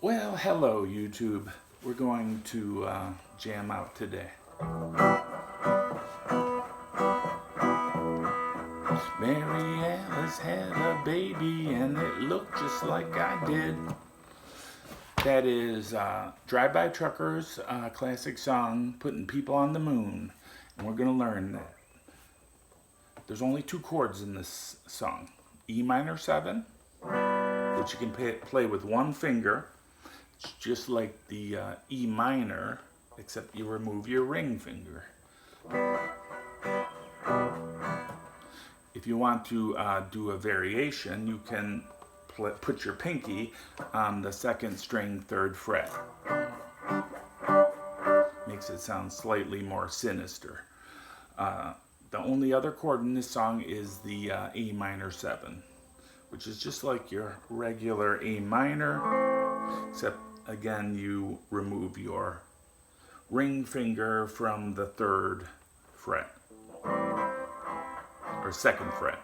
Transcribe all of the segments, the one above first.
Well, hello YouTube. We're going to jam out today. Mary Alice had a baby and it looked just like I did. That is Drive-By Truckers' classic song, Puttin' People on the Moon. And we're going to learn that. There's only two chords in this song. E minor 7, which you can play with one finger. It's just like the E minor, except you remove your ring finger. If you want to do a variation, you can put your pinky on the 2nd string, 3rd fret. Makes it sound slightly more sinister. The only other chord in this song is the A minor 7, which is just like your regular A minor, except again you remove your ring finger from the 3rd fret, or 2nd fret.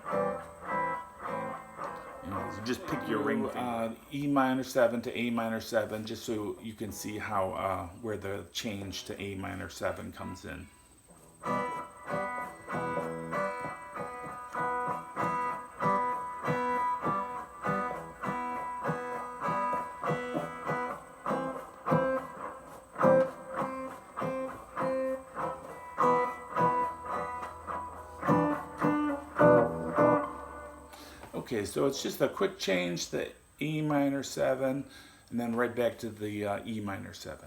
You know, so just pick your ring finger. E minor 7 to A minor 7, just so you can see how where the change to A minor 7 comes in. Okay, so it's just a quick change, the E minor 7, and then right back to the E minor 7.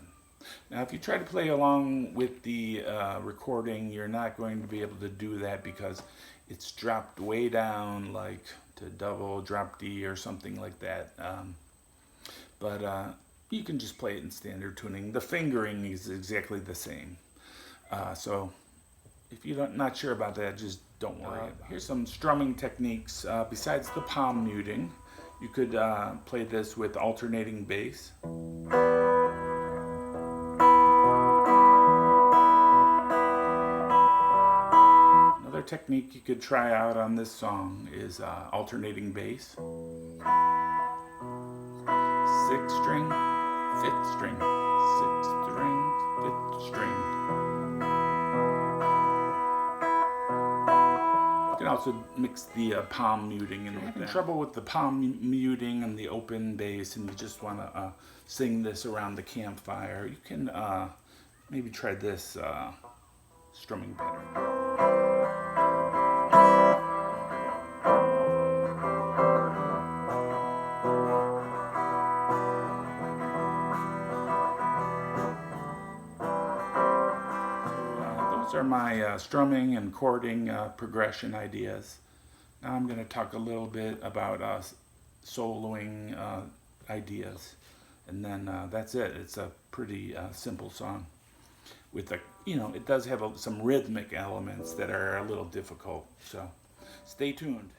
Now, if you try to play along with the recording, you're not going to be able to do that because it's dropped way down, like to double, drop D, or something like that. But you can just play it in standard tuning. The fingering is exactly the same. So if you're not sure about that, just don't worry. Here's some strumming techniques. Besides the palm muting, you could play this with alternating bass. Another technique you could try out on this song is alternating bass. 6th string, 5th string, 6th string, 5th string. You can also mix the palm muting in with that. If you're having trouble with the palm muting and the open bass and you just want to sing this around the campfire, you can maybe try this strumming pattern. Those are my strumming and chording progression ideas. Now I'm going to talk a little bit about soloing ideas, and then that's it. It's a pretty simple song with it does have some rhythmic elements that are a little difficult, so stay tuned.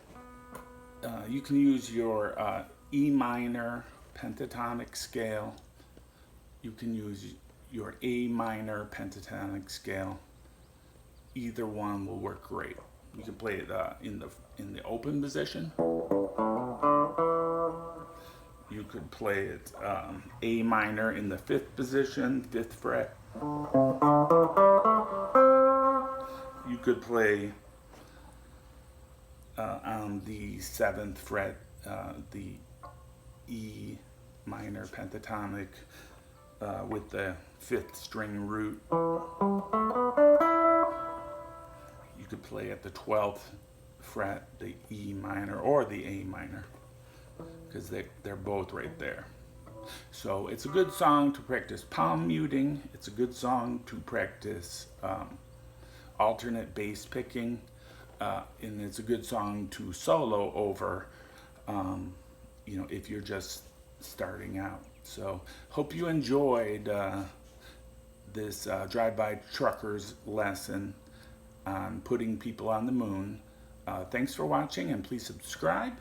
You can use your E minor pentatonic scale. You can use your A minor pentatonic scale. Either one will work great. You can play it in the open position. You could play it A minor in the 5th position, 5th fret. You could play on the 7th fret, the E minor pentatonic with the 5th string root. You could play at the 12th fret, the E minor or the A minor, because they're both right there. So it's a good song to practice palm muting. It's a good song to practice alternate bass picking, and it's a good song to solo over, if you're just starting out. So hope you enjoyed this Drive-By Truckers lesson on putting people on the moon. Thanks for watching, and please subscribe.